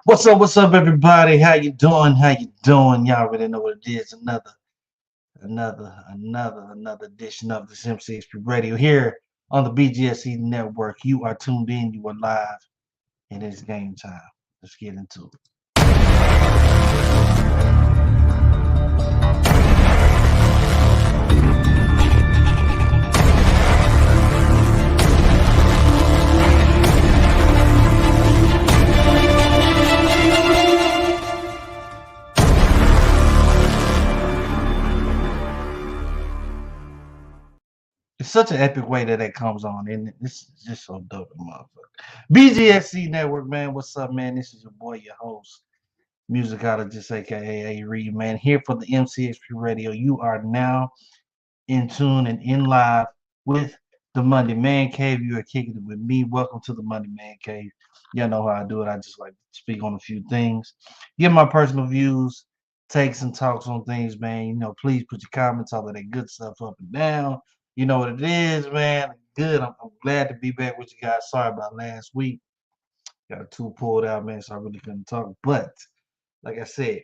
What's up, everybody? How you doing? How you doing? Y'all already know what it is. Another edition of this MCHP Radio here on the BGSE Network. You are tuned in. You are live, and it's game time. Let's get into it. It's such an epic way that comes on, and this is just so dope, motherfucker. BGSC Network, man. What's up, man? This is your boy, your host, musicologist, aka A Reed, man. Here for the MCHP Radio. You are now in tune and in live with the Monday Man Cave. You are kicking it with me. Welcome to the Monday Man Cave. Y'all know how I do it. I just like to speak on a few things, give my personal views, takes and talks on things, man. Please put your comments, all of that good stuff up and down. You know what it is, man. Good. I'm glad to be back with you guys. Sorry about last week. Got a tooth pulled out, man, so I really couldn't talk. But like I said,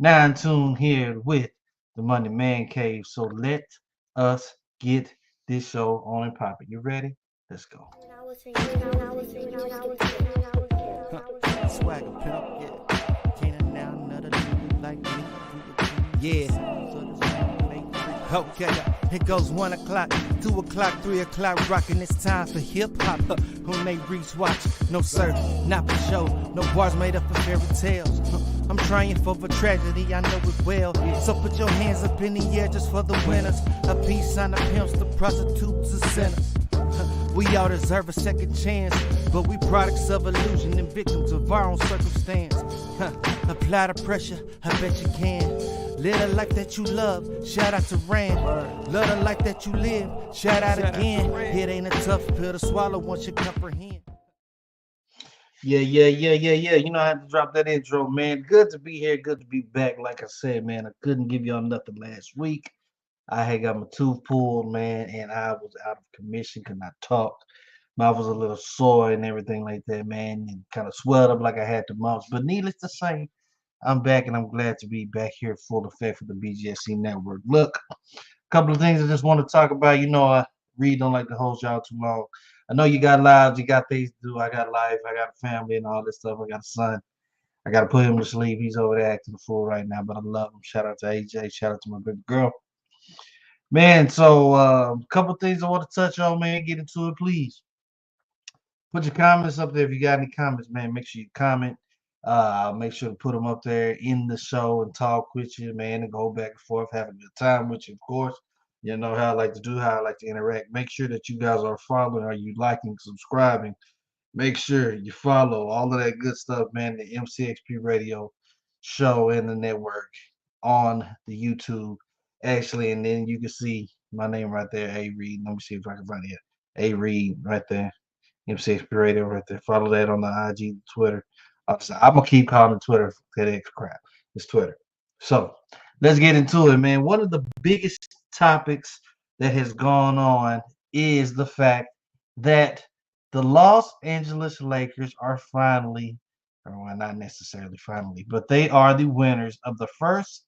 now in tune here with the Monday Man Cave. So let us get this show on and popping. You ready? Let's go. Swagger pimp, yeah. Can't now another nigga like me. Yeah. Okay, it goes 1 o'clock, 2 o'clock, 3 o'clock, rockin'. It's time for hip hop. When they reach watch, no sir, not for show. No bars made up of fairy tales. I'm trying for a tragedy, I know it well. So put your hands up in the air just for the winners. A peace sign, the pimps, the prostitutes, the sinners. We all deserve a second chance, but we products of illusion and victims of our own circumstance. Apply the pressure, I bet you can. Live the life that you love, shout out to Rand. Love the life that you live, shout out again. It ain't a tough pill to swallow once you comprehend. Yeah. I had to drop that intro, man. Good to be here. Good to be back. Like I said, man, I couldn't give y'all nothing last week. I had got my tooth pulled, man, and I was out of commission, could not talk. Mouth was a little sore and everything like that, man, and kind of swelled up like I had the mumps. But needless to say, I'm back and I'm glad to be back here full effect for the BGSC network. Look, a couple of things I just want to talk about. I really don't like to hold y'all too long. I know you got lives, you got things to do. I got life, I got a family and all this stuff. I got a son. I got to put him to sleep. He's over there acting a fool right now, but I love him. Shout out to AJ. Shout out to my baby girl. Man, so a couple things I want to touch on, man. Get into it, please. Put your comments up there if you got any comments, man. Make sure you comment. I'll make sure to put them up there in the show and talk with you, man, and go back and forth, have a good time with you, of course. You know how I like to do, how I like to interact. Make sure that you guys are following, are you liking, subscribing. Make sure you follow all of that good stuff, man. The MCXP Radio show and the network on the YouTube, actually, and then you can see my name right there, A Reed. Let me see if I can find it. A Reed right there. MCXP Radio right there. Follow that on the IG, Twitter. I'm gonna keep calling it Twitter for that extra crap. It's Twitter. So let's get into it, man. One of the biggest topics that has gone on is the fact that the Los Angeles Lakers are finally, or well, not necessarily finally, but they are the winners of the first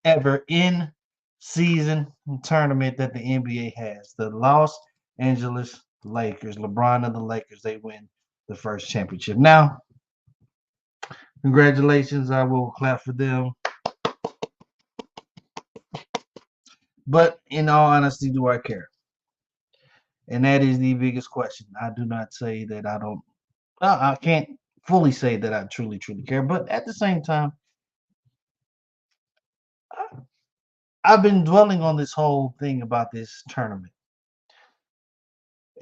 ever in season tournament that the NBA has. The Los Angeles Lakers, LeBron and the Lakers, they win the first championship. Now, congratulations. I will clap for them. But in all honesty, do I care? And that is the biggest question. I do not say that I don't, I can't fully say that I truly care. But at the same time, I've been dwelling on this whole thing about this tournament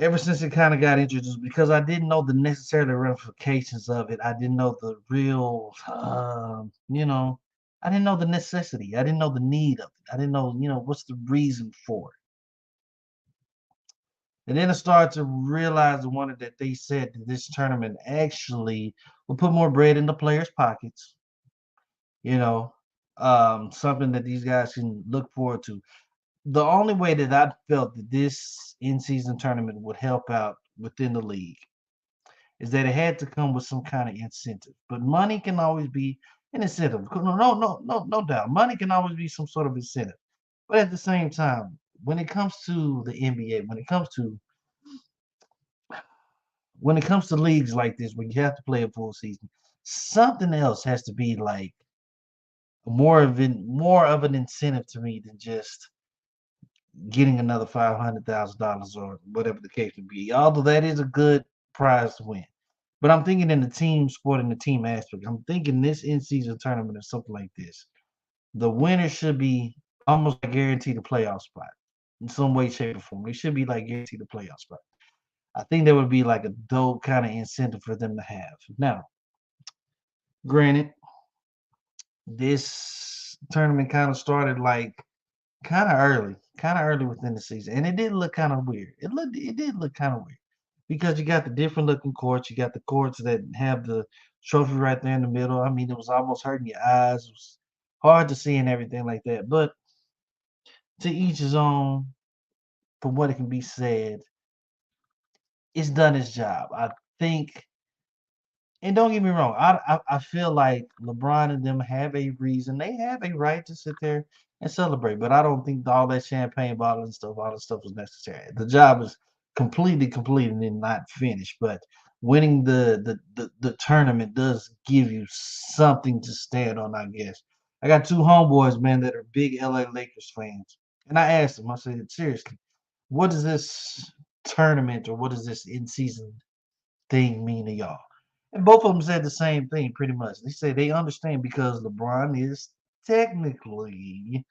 ever since it kind of got introduced because I didn't know the necessary ramifications of it. I didn't know the real, I didn't know the necessity. I didn't know the need of it. I didn't know, what's the reason for it. And then I started to realize and wonder that they said that this tournament actually will put more bread in the players' pockets. You know, something that these guys can look forward to. The only way that I felt that this in-season tournament would help out within the league is that it had to come with some kind of incentive. But money can always be an incentive. No doubt. Money can always be some sort of incentive. But at the same time, when it comes to the NBA, when it comes to leagues like this, where you have to play a full season, something else has to be like more of an incentive to me than just getting another $500,000 or whatever the case would be. Although that is a good prize to win. But I'm thinking in the team sport and the team aspect. I'm thinking this in-season tournament or something like this. The winner should be almost like guaranteed a playoff spot in some way, shape, or form. They should be like guaranteed a playoff spot. I think that would be like a dope kind of incentive for them to have. Now, granted, this tournament kind of started like kind of early within the season, and it did look kind of weird. It did look kind of weird because you got the different looking courts. You got the courts that have the trophy right there in the middle. I mean, it was almost hurting your eyes. It was hard to see and everything like that. But to each his own. From what it can be said, it's done its job. I think, and don't get me wrong, I feel like LeBron and them have a reason. They have a right to sit there and celebrate, but I don't think all that champagne bottle and stuff, all that stuff was necessary. The job is completely completed and not finished. But winning the tournament does give you something to stand on, I guess. I got two homeboys, man, that are big LA Lakers fans. And I asked them, I said, seriously, what does this tournament or what does this in season thing mean to y'all? And both of them said the same thing pretty much. They say they understand because LeBron is technically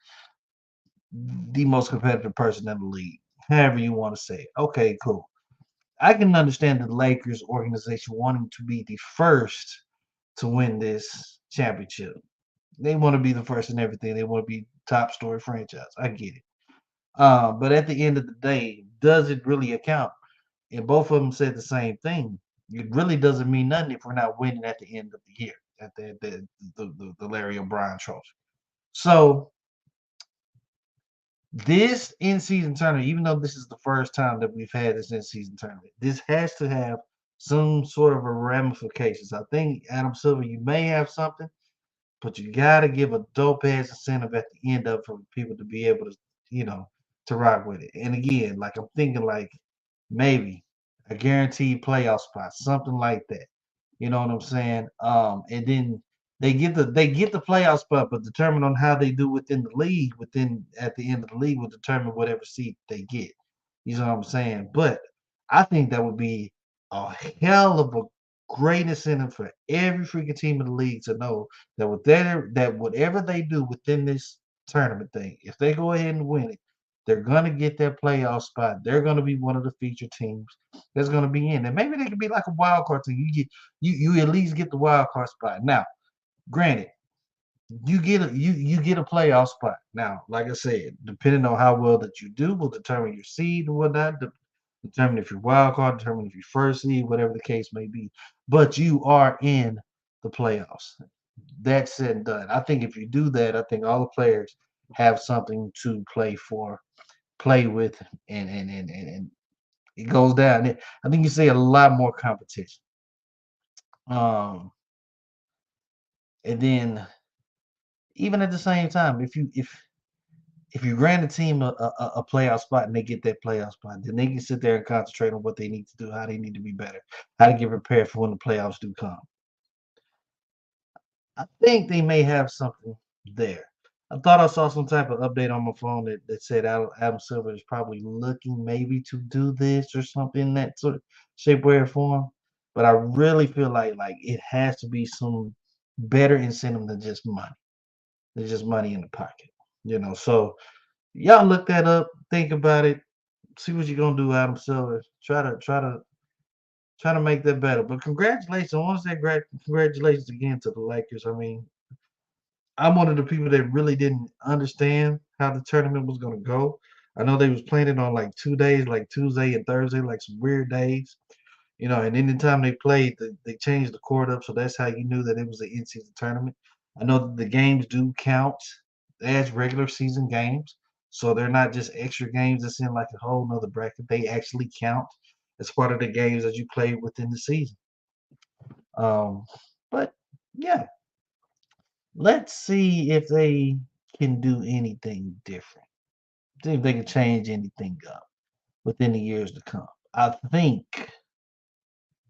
the most competitive person in the league, however you want to say it. Okay, cool. I can understand the Lakers organization wanting to be the first to win this championship. They want to be the first in everything. They want to be top story franchise. I get it. But at the end of the day, does it really account? And both of them said the same thing. It really doesn't mean nothing if we're not winning at the end of the year at the Larry O'Brien Trophy. So this in-season tournament, even though this is the first time that we've had this in-season tournament, this has to have some sort of a ramifications. I think Adam Silver, you may have something, but you gotta give a dope ass incentive at the end of it for people to be able to, you know, to rock with it. And again, like I'm thinking like maybe a guaranteed playoff spot, something like that. You know what I'm saying? And then they get the playoff spot, but determine on how they do within the league, within at the end of the league will determine whatever seat they get. You know what I'm saying? But I think that would be a hell of a great incentive for every freaking team in the league to know that whatever they do within this tournament thing, if they go ahead and win it, they're gonna get that playoff spot. They're gonna be one of the featured teams that's gonna be in. And maybe they could be like a wild card team. You at least get the wild card spot. Now, granted, you get a playoff spot. Now, like I said, depending on how well that you do will determine your seed and whatnot, determine if you're wild card, determine if you're first seed, whatever the case may be. But you are in the playoffs. That's said and done. I think if you do that, I think all the players have something to play for, play with, and it goes down. I think you see a lot more competition. Um, and then even at the same time, if you grant a team a playoff spot and they get that playoff spot, then they can sit there and concentrate on what they need to do, how they need to be better, how to get prepared for when the playoffs do come. I think they may have something there. I thought I saw some type of update on my phone that said Adam Silver is probably looking maybe to do this or something in that sort of shape, way, or form. But I really feel like it has to be some better incentive than just money. Than just money in the pocket. So y'all look that up, think about it, see what you're gonna do, Adam Silver. Try to make that better. But congratulations. I want to say congratulations again to the Lakers. I mean, I'm one of the people that really didn't understand how the tournament was gonna go. I know they was playing it on like 2 days, like Tuesday and Thursday, like some weird days. And anytime they played, they changed the court up, so that's how you knew that it was an in-season tournament. I know that the games do count as regular season games, so they're not just extra games that's in like a whole nother bracket. They actually count as part of the games that you played within the season. Um, but yeah, let's see if they can do anything different. See if they can change anything up within the years to come. I think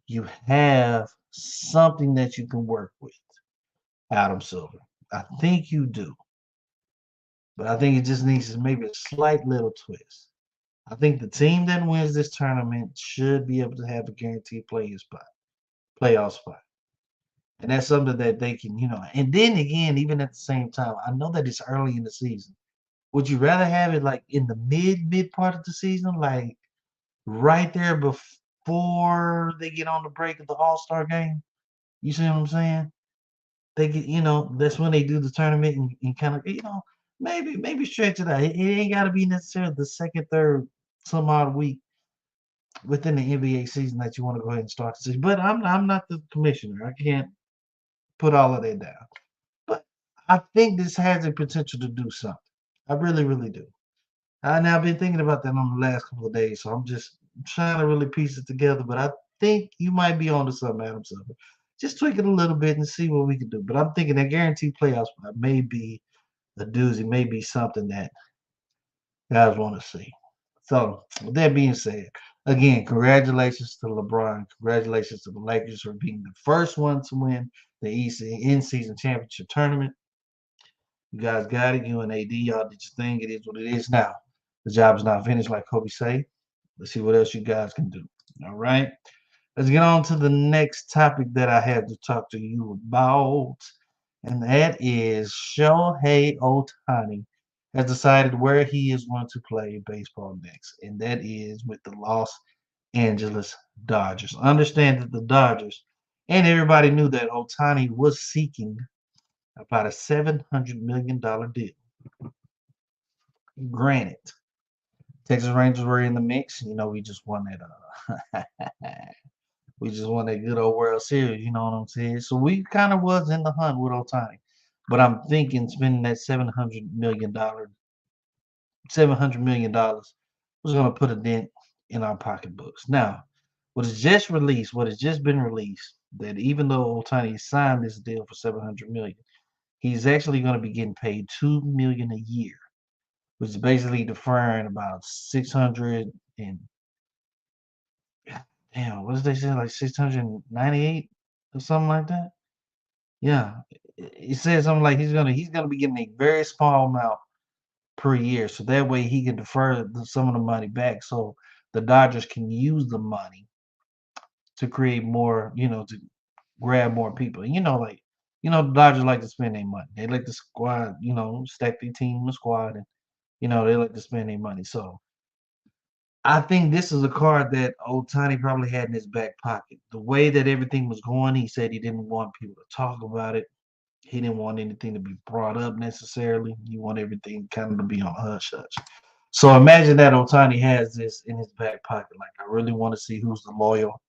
you have something that you can work with, Adam Silver. I think you do. But I think it just needs maybe a slight little twist. I think the team that wins this tournament should be able to have a guaranteed playoff spot. And that's something that they can, and then again, even at the same time, I know that it's early in the season. Would you rather have it like in the mid part of the season, like right there before they get on the break of the All-Star game? You see what I'm saying? They get, that's when they do the tournament and kind of, maybe stretch it out. It ain't got to be necessarily the second, third, some odd week within the NBA season that you want to go ahead and start the season. But I'm not the commissioner. I can't put all of that down. But I think this has the potential to do something. I really, really do. And I've been thinking about that on the last couple of days, so I'm just trying to really piece it together. But I think you might be onto something, Adam Silver. Just tweak it a little bit and see what we can do. But I'm thinking that guaranteed playoff spot may be a doozy, may be something that guys want to see. So, with that being said, again, congratulations to LeBron. Congratulations to the Lakers for being the first one to win the in-season championship tournament. You guys got it. You and AD, y'all did your thing. It is what it is now. The job is not finished, like Kobe say. Let's see what else you guys can do. All right. Let's get on to the next topic that I have to talk to you about, and that is Shohei Ohtani has decided where he is going to play baseball next, and that is with the Los Angeles Dodgers. Understand that the Dodgers, and everybody knew that Ohtani was seeking about a $700 million deal. Granted, Texas Rangers were in the mix. We just won that. We just won that good old World Series. You know what I'm saying? So we kind of was in the hunt with Ohtani, but I'm thinking spending that $700 million was going to put a dent in our pocketbooks. Now, what has just been released, that even though Ohtani signed this deal for $700 million, he's actually going to be getting paid $2 million a year, which is basically deferring about 600 and damn, what did they say, like 698 or something like that? Yeah, it says something like he's gonna be getting a very small amount per year, so that way he can defer some of the money back, so the Dodgers can use the money to create more, to grab more people. And the Dodgers like to spend their money. They like to squad, stack their team and squad, and they like to spend their money. So I think this is a card that Ohtani probably had in his back pocket. The way that everything was going, he said he didn't want people to talk about it. He didn't want anything to be brought up necessarily. He wanted everything kind of to be on hush hush. So imagine that Ohtani has this in his back pocket. Like, I really want to see who's the loyal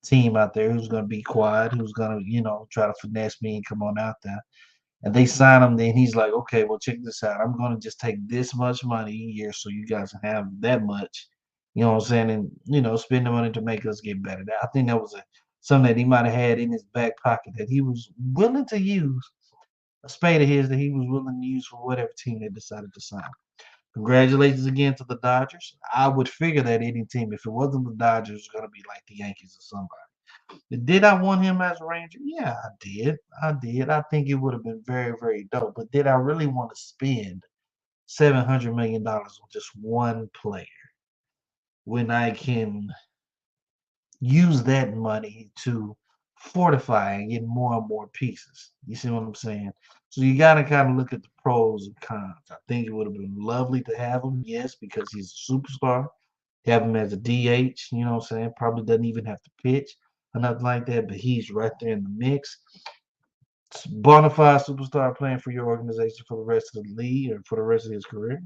team out there, who's going to be quiet, who's going to, try to finesse me and come on out there. And they sign him, then he's like, okay, well, check this out. I'm going to just take this much money a year so you guys can have that much. You know what I'm saying? And, spend the money to make us get better. I think that was something that he might have had in his back pocket that he was willing to use, a spade of his that he was willing to use for whatever team they decided to sign. Congratulations again to the Dodgers. I would figure that any team, if it wasn't the Dodgers, was going to be like the Yankees or somebody. Did I want him as a Ranger? Yeah, I did. I did. I think it would have been very, very dope. But did I really want to spend $700 million on just one player when I can use that money to fortify and get more and more pieces? You see what I'm saying? So you got to kind of look at the pros and cons. I think it would have been lovely to have him, yes, because he's a superstar. Have him as a DH, you know what I'm saying? Probably doesn't even have to pitch or nothing like that, but he's right there in the mix. Bona fide superstar playing for your organization for the rest of the league or for the rest of his career.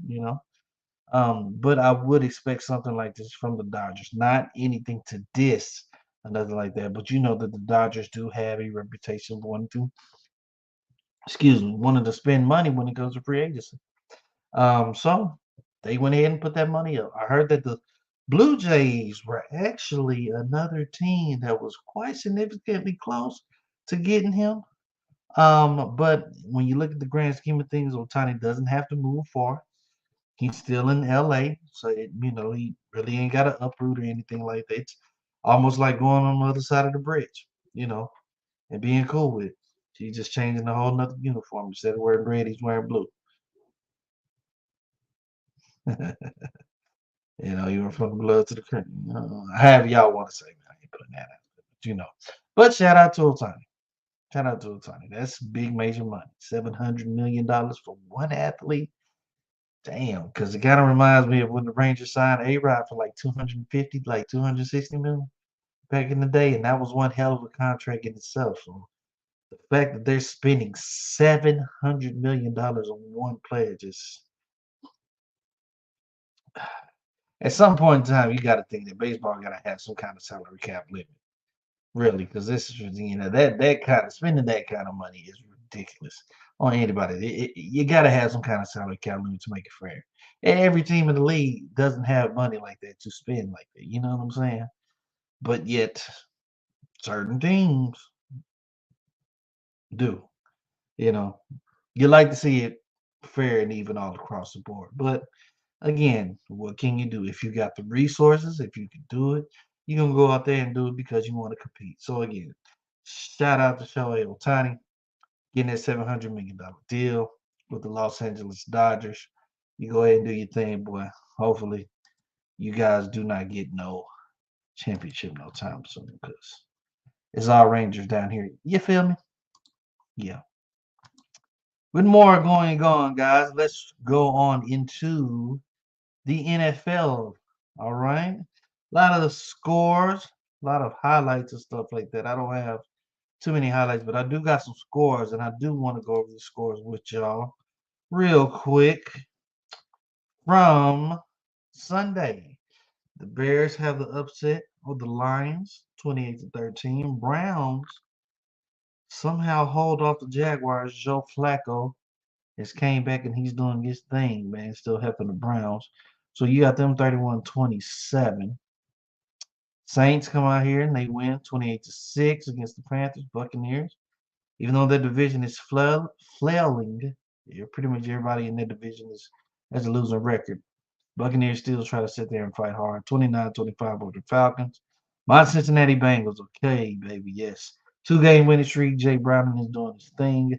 But I would expect something like this from the Dodgers. Not anything to diss or nothing like that, but you know that the Dodgers do have a reputation of wanting to spend money when it comes to free agency. So they went ahead and put that money up. I heard that the Blue Jays were actually another team that was quite significantly close to getting him. But when you look at the grand scheme of things, Otani doesn't have to move far. He's still in LA, so he really ain't got to uproot or anything like that. It's almost like going on the other side of the bridge, and being cool with it. He's just changing the whole nother uniform. Instead of wearing red, he's wearing blue. You went from the blood to the curtain. However y'all want to say, man, I ain't putting that out there, But shout out to Otani. Shout out to Otani. That's big major money. $700 million for one athlete. Damn, because it kind of reminds me of when the Rangers signed A-Rod for like 250, like 260 million back in the day, and that was one hell of a contract in itself. So the fact that they're spending $700 million on one player just at some point in time, you got to think that baseball got to have some kind of salary cap limit, really, because this is that kind of spending that kind of money is ridiculous on anybody. You got to have some kind of salary cap limit to make it fair. And every team in the league doesn't have money like that to spend like that. You know what I'm saying? But yet, certain teams do. You know, you like to see it fair and even all across the board, but again, what can you do? If you got the resources, if you can do it, you're gonna go out there and do it because you want to compete. So again, shout out to Shohei Ohtani getting that $700 million deal with the Los Angeles Dodgers. You go ahead and do your thing, boy. Hopefully, you guys do not get no championship no time soon because it's all Rangers down here. You feel me? Yeah. With more going on, guys, let's go on into the NFL. All right. A lot of the scores, a lot of highlights and stuff like that. I don't have too many highlights, but I do got some scores, and I do want to go over the scores with y'all real quick from Sunday. The Bears have the upset of the Lions, 28-13. Browns somehow hold off the Jaguars. Joe Flacco has came back and he's doing his thing, man. Still helping the Browns. So you got them 31-27. Saints come out here and they win 28-6 against the Panthers, Buccaneers. Even though their division is flailing, pretty much everybody in their division has a losing record. Buccaneers still try to sit there and fight hard. 29-25 over the Falcons. My Cincinnati Bengals, okay, baby, yes. 2-game winning streak. Jay Browning is doing his thing.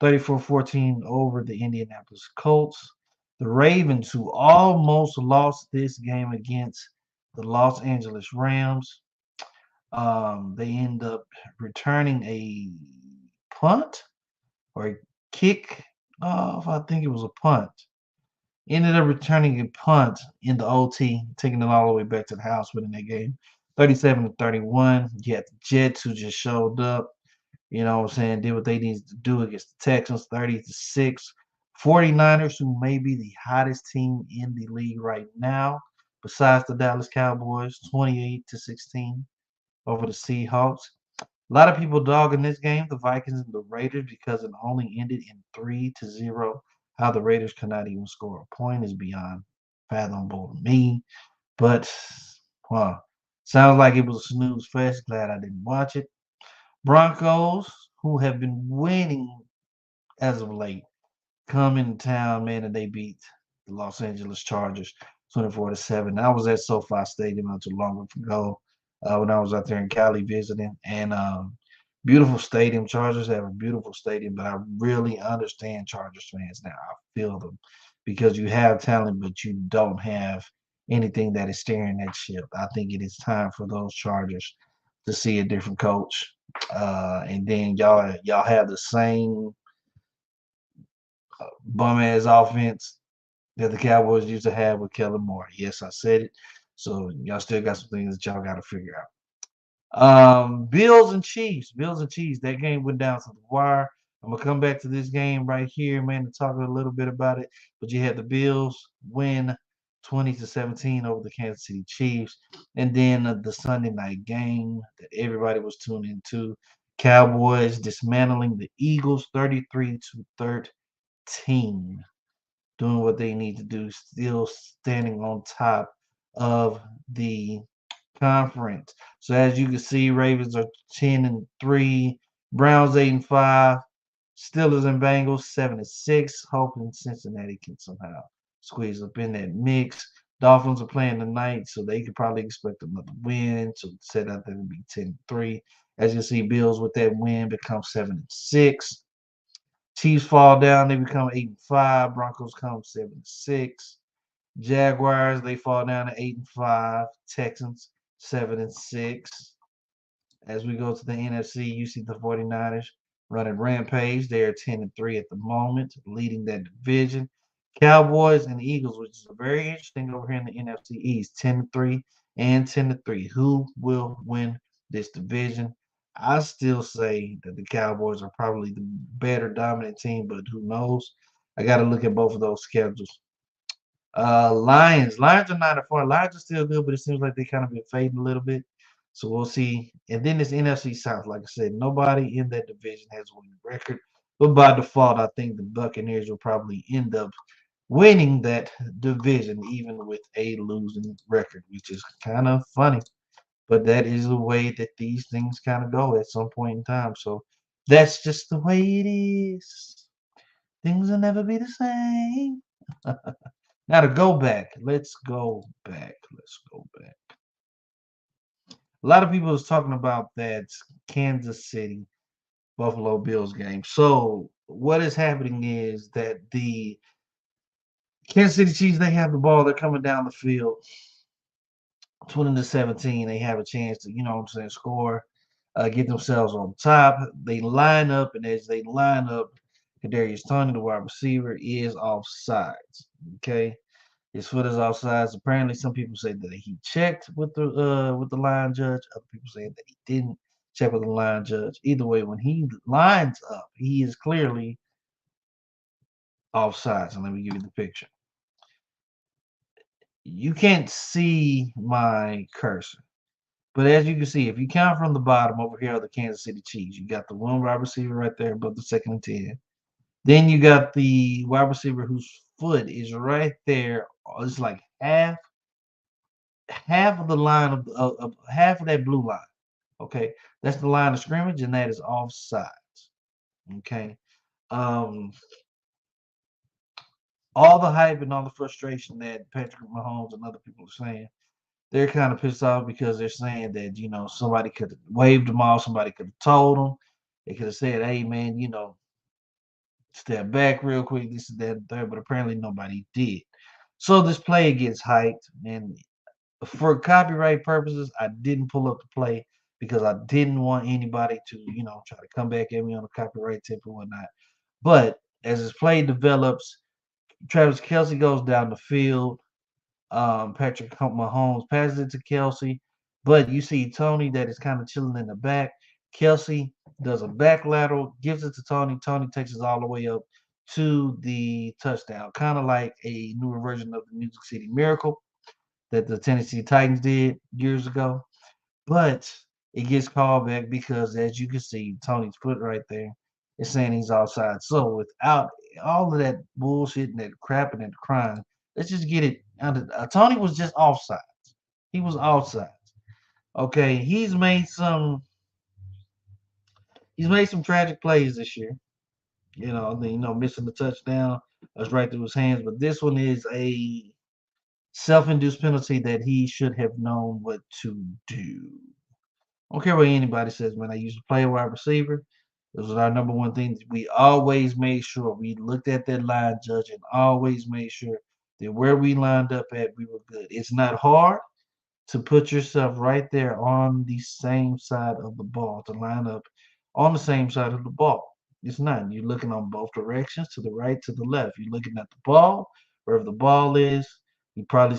34-14 over the Indianapolis Colts. The Ravens, who almost lost this game against the Los Angeles Rams, they end up returning a punt or a kick off. I think it was a punt. Ended up returning a punt in the OT, taking it all the way back to the house, winning that game. 37-31. You had the Jets who just showed up. You know what I'm saying? Did what they needed to do against the Texans, 30-6. 49ers, who may be the hottest team in the league right now, besides the Dallas Cowboys, 28-16 over the Seahawks. A lot of people dogging this game, the Vikings and the Raiders, because it only ended in 3-0. How the Raiders could not even score a point is beyond fathomable to me. But, sounds like it was a snooze fest. Glad I didn't watch it. Broncos, who have been winning as of late, come into town, man, and they beat the Los Angeles Chargers 24-7. I was at SoFi Stadium not too long ago when I was out there in Cali visiting, and beautiful stadium. Chargers have a beautiful stadium, but I really understand Chargers fans now. I feel them because you have talent, but you don't have anything that is steering that ship. I think it is time for those Chargers to see a different coach. And then y'all have the same bum ass offense that the Cowboys used to have with Kellen Moore. Yes, I said it. So y'all still got some things that y'all got to figure out. Bills and Chiefs. Bills and Chiefs. That game went down to the wire. I'm gonna come back to this game right here, man, to talk a little bit about it. But you had the Bills win 20-17 over the Kansas City Chiefs, and then the Sunday night game that everybody was tuning into. Cowboys dismantling the Eagles 33-13, doing what they need to do, still standing on top of the conference. So as you can see, Ravens are 10-3, Browns 8-5. Steelers and Bengals 7-6. Hoping Cincinnati can somehow squeeze up in that mix. Dolphins are playing tonight, so they could probably expect another win. So set out there to be 10-3. As you see, Bills with that win become 7-6. Chiefs fall down, they become 8-5. Broncos come 7-6. Jaguars, they fall down to 8-5. Texans 7-6. As we go to the NFC, you see the 49ers running rampage. They are 10-3 at the moment, leading that division. Cowboys and Eagles, which is very interesting over here in the NFC East, 10-3 and 10-3. Who will win this division? I still say that the Cowboys are probably the better dominant team, but who knows? I got to look at both of those schedules. Lions are not far. Lions are still good, but it seems like they kind of been fading a little bit. So we'll see. And then this NFC South, like I said, nobody in that division has a winning record. But by default, I think the Buccaneers will probably end up winning that division, even with a losing record, which is kind of funny. But that is the way that these things kind of go at some point in time. So that's just the way it is. Things will never be the same. Now to go back, let's go back. Let's go back. A lot of people was talking about that Kansas City Buffalo Bills game. So what is happening is that the Kansas City Chiefs, they have the ball, they're coming down the field, 20-17. They have a chance to, you know what I'm saying, score, get themselves on top. They line up, and as they line up, Kadarius Toney, the wide receiver, is offsides. Okay. His foot is offsides. Apparently, some people say that he checked with the line judge. Other people say that he didn't check with the line judge. Either way, when he lines up, he is clearly offsides. And let me give you the picture. You can't see my cursor, but as you can see, if you count from the bottom over here are the Kansas City Chiefs. You got the one wide receiver right there above the second and 10. Then you got the wide receiver whose foot is right there. It's like half of the line of half of that blue line. Okay, that's the line of scrimmage, and that is offsides. Okay, um, all the hype and all the frustration that Patrick Mahomes and other people are saying, they're kind of pissed off because they're saying that somebody could have waved them off, somebody could have told them, they could have said, "Hey, man, step back real quick, this is that, and third," but apparently nobody did. So this play gets hyped, and for copyright purposes, I didn't pull up the play because I didn't want anybody to, try to come back at me on a copyright tip or whatnot. But as this play develops, Travis Kelce goes down the field. Patrick Mahomes passes it to Kelce, but you see Toney that is kind of chilling in the back. Kelce does a back lateral, gives it to Toney. Toney takes it all the way up to the touchdown, kind of like a newer version of the Music City Miracle that the Tennessee Titans did years ago. But it gets called back because, as you can see, Toney's foot right there is saying he's offside. So without all of that bullshit and that crap and that crying, let's just get it under. Toney was just offside. He was offside. Okay, he's made some tragic plays this year. Missing the touchdown was right through his hands. But this one is a self-induced penalty that he should have known what to do. I don't care what anybody says, man. I used to play a wide receiver. It was our number one thing. We always made sure we looked at that line judge and always made sure that where we lined up at, we were good. It's not hard to put yourself right there on the same side of the ball, to line up on the same side of the ball. It's not. You're looking on both directions, to the right, to the left. You're looking at the ball, wherever the ball is. You probably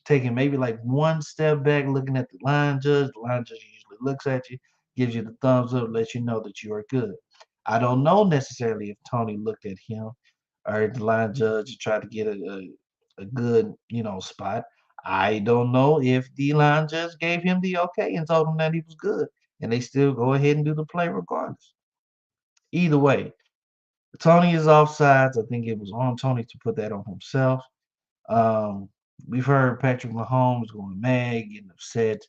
taking maybe like one step back, looking at the line judge. The line judge usually looks at you, gives you the thumbs up, lets you know that you are good. I don't know necessarily if Toney looked at him or the line judge and tried to get a good, spot. I don't know if the line judge gave him the okay and told him that he was good, and they still go ahead and do the play regardless. Either way, Toney is offsides. I think it was on Toney to put that on himself. Um, we've heard Patrick Mahomes going mad, getting upset,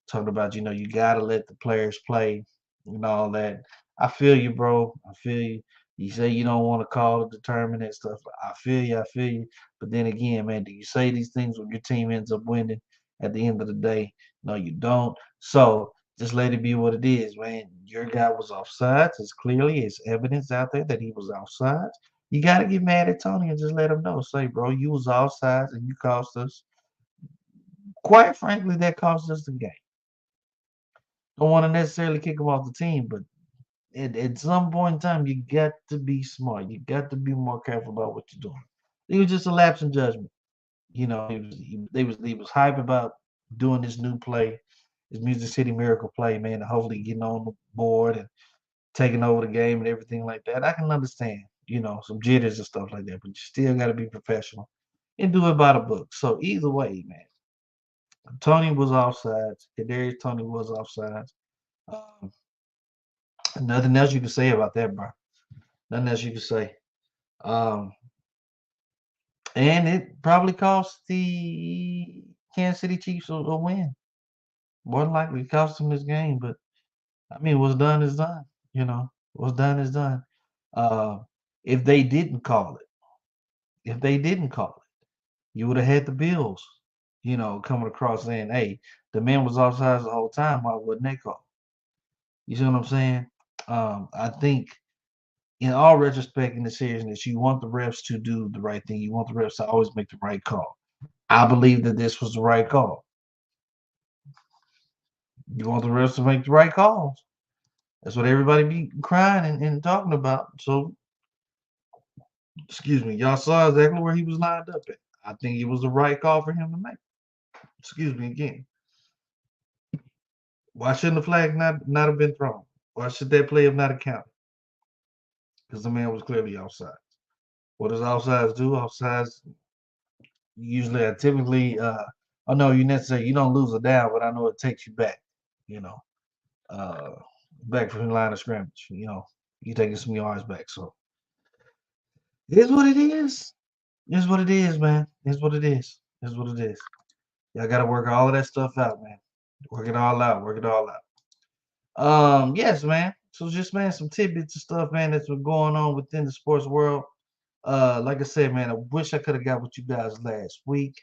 talking about, you got to let the players play and all that. I feel you, bro. I feel you. You say you don't want to call it determine that stuff. I feel you. I feel you. But then again, man, do you say these things when your team ends up winning at the end of the day? No, you don't. So just let it be what it is, man. Your guy was offsides. It's clearly it's evidence out there that he was offsides. You got to get mad at Tony and just let him know. Say, bro, you was offsides and you cost us. Quite frankly, that cost us the game. Don't want to necessarily kick him off the team, but at some point in time, you got to be smart. You got to be more careful about what you're doing. It was just a lapse in judgment. You know, he was hype about doing this new play, this Music City Miracle play, man, and hopefully getting on the board and taking over the game and everything like that. I can understand, some jitters and stuff like that, but you still got to be professional and do it by the book. So either way, man, Tony was offsides. Kadarius Tony was offsides. Um, Nothing else you can say about that, bro. Nothing else you can say. Um, and it probably cost the Kansas City Chiefs a win. More than likely, it cost them this game. But I mean, what's done is done. What's done is done. Uh, if they didn't call it, if they didn't call it, you would have had the Bills, coming across saying, "Hey, the man was offsides the whole time. Why wasn't they called?" You see what I'm saying? I think in all retrospect in the seriousness, you want the refs to do the right thing. You want the refs to always make the right call. I believe that this was the right call. You want the refs to make the right calls. That's what everybody be crying and talking about. So, excuse me, y'all saw exactly where he was lined up at. I think it was the right call for him to make. Excuse me again. Why shouldn't the flag not have been thrown? Why should that play have not accounted? Because the man was clearly outside. What does offsides do? Offsides usually, typically, I know you don't lose a down, but I know it takes you back. You know, uh, back from the line of scrimmage. You taking some yards back. So it is what it is. It's what it is, man. It's what it is. It's what it is. Y'all got to work all of that stuff out, man. Work it all out. Work it all out. Yes, man. So just man, some tidbits of stuff, man, that's been going on within the sports world. Like I said, man, I wish I could have got with you guys last week.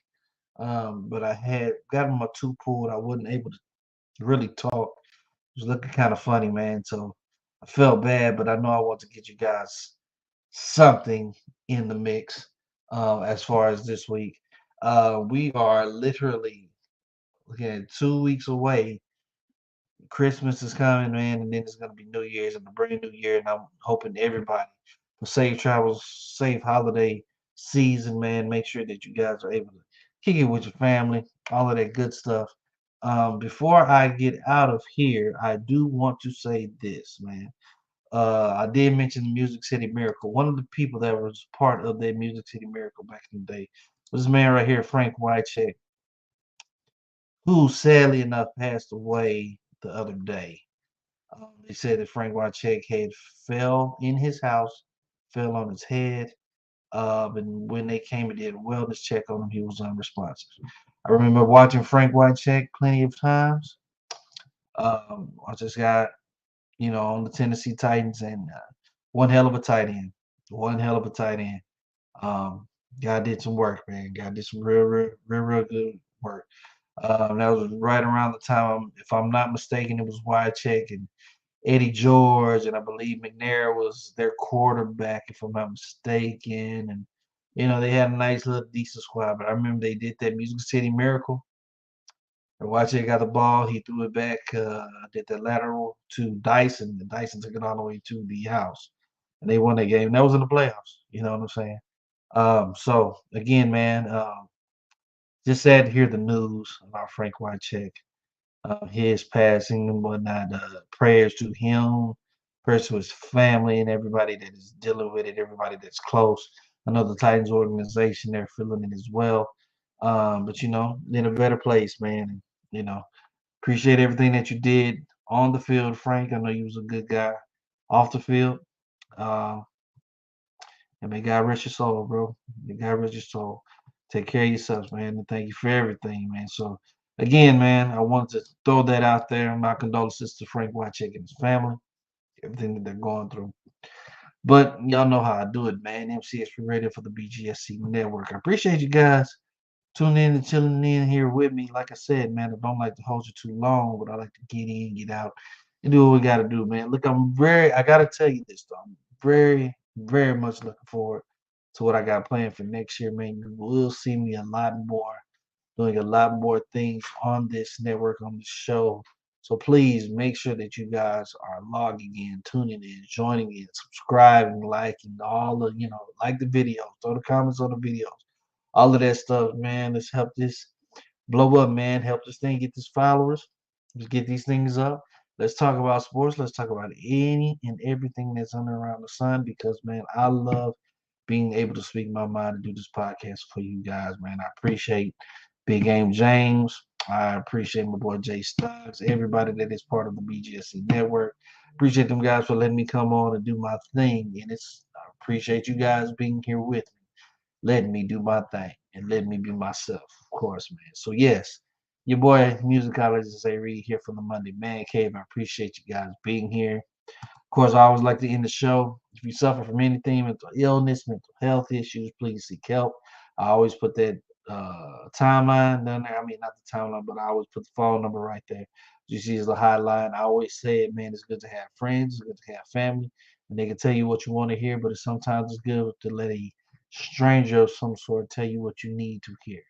But I had gotten my two pulled. I wasn't able to really talk. It was looking kind of funny, man. So I felt bad, but I know I want to get you guys something in the mix as far as this week. We are literally looking at 2 weeks away. Christmas is coming, man, and then it's gonna be New Year's and a brand new year, and I'm hoping everybody for safe travels, safe holiday season, man. Make sure that you guys are able to kick it with your family, all of that good stuff. Before I get out of here, I do want to say this, man. I did mention the Music City Miracle. One of the people that was part of that Music City Miracle back in the day was this man right here, Frank Wycheck, who sadly enough passed away the other day. They said that Frank Wycheck had fell in his house, fell on his head, and when they came and did a wellness check on him, he was unresponsive. I remember watching Frank Wycheck plenty of times. I just got, on the Tennessee Titans, and one hell of a tight end. One hell of a tight end. Um, guy did some work, man. Guy did some real, real, real, real good work. That was right around the time, if I'm not mistaken, it was Wycheck and Eddie George, and I believe McNair was their quarterback, if I'm not mistaken. And they had a nice little decent squad. But I remember they did that Music City Miracle. And Wycheck got the ball, he threw it back, did the lateral to Dyson, and Dyson took it all the way to the house, and they won that game. And that was in the playoffs. You know what I'm saying? So again, man, just sad to hear the news about Frank Wycheck, his passing and whatnot. Prayers to him, prayers to his family and everybody that is dealing with it, everybody that's close. I know the Titans organization, they're feeling it as well. But in a better place, man. And, appreciate everything that you did on the field, Frank. I know you was a good guy off the field. Uh, and may God rest your soul, bro. May God rest your soul. Take care of yourselves, man. And thank you for everything, man. So, again, man, I wanted to throw that out there. My condolences to Frank Wycheck and his family. everything that they're going through. But y'all know how I do it, man. MCSP Radio for the BGSC Network. I appreciate you guys tuning in and chilling in here with me. Like I said, man, I don't like to hold you too long, but I like to get in, get out, and do what we got to do, man. Look, I got to tell you this, though. I'm very, very much looking forward to what I got planned for next year, man. You will see me a lot more, doing a lot more things on this network, on the show. So please make sure that you guys are logging in, tuning in, joining in, subscribing, liking, all the, like the videos, throw the comments on the videos, all of that stuff, man. Let's help this blow up, man. Help this thing get these followers. Let's get these things up. Let's talk about sports. Let's talk about any and everything that's under around the sun because, man, I love being able to speak my mind and do this podcast for you guys, man. I appreciate Big Game James. I appreciate my boy Jay Stuggs, everybody that is part of the BGSC network. Appreciate them guys for letting me come on and do my thing. And I appreciate you guys being here with me, letting me do my thing and letting me be myself, of course, man. So yes, your boy Musicologist A. Reed here from the Monday Man Cave. I appreciate you guys being here. Of course, I always like to end the show. If you suffer from anything, mental illness, mental health issues, please seek help. I always put that timeline down there. I mean, not the timeline, but I always put the phone number right there. You see, it's the hotline. I always say it, man. It's good to have friends. It's good to have family, and they can tell you what you want to hear. But sometimes it's good to let a stranger of some sort tell you what you need to hear.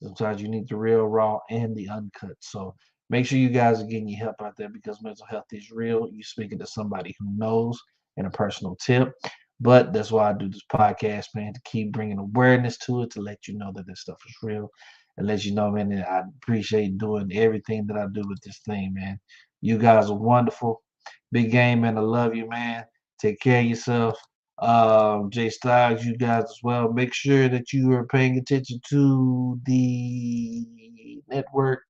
Sometimes you need the real, raw, and the uncut. So make sure you guys are getting your help out there because mental health is real. You're speaking to somebody who knows and a personal tip. But that's why I do this podcast, man, to keep bringing awareness to it, to let you know that this stuff is real, and let you know, man, that I appreciate doing everything that I do with this thing, man. You guys are wonderful. Big Game, man, I love you, man. Take care of yourself. Jay Stuggs, you guys as well. Make sure that you are paying attention to the network,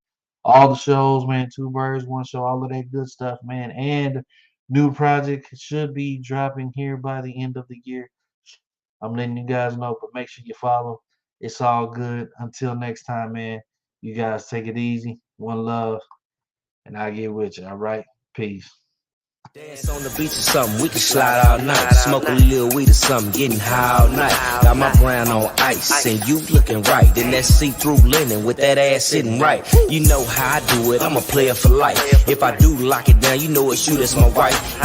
all the shows, man. 2 birds, 1 show, all of that good stuff, man. And new project should be dropping here by the end of the year. I'm letting you guys know, but make sure you follow. It's all good. Until next time, man. You guys take it easy. One love, and I'll get with you. All right? Peace. Dance on the beach or something, we can slide all night. Smoke a little weed or something, getting high all night. Got my brown on ice, and you looking right. Then that see-through linen with that ass sitting right. You know how I do it, I'm a player for life. If I do lock it down, you know it's you that's my wife.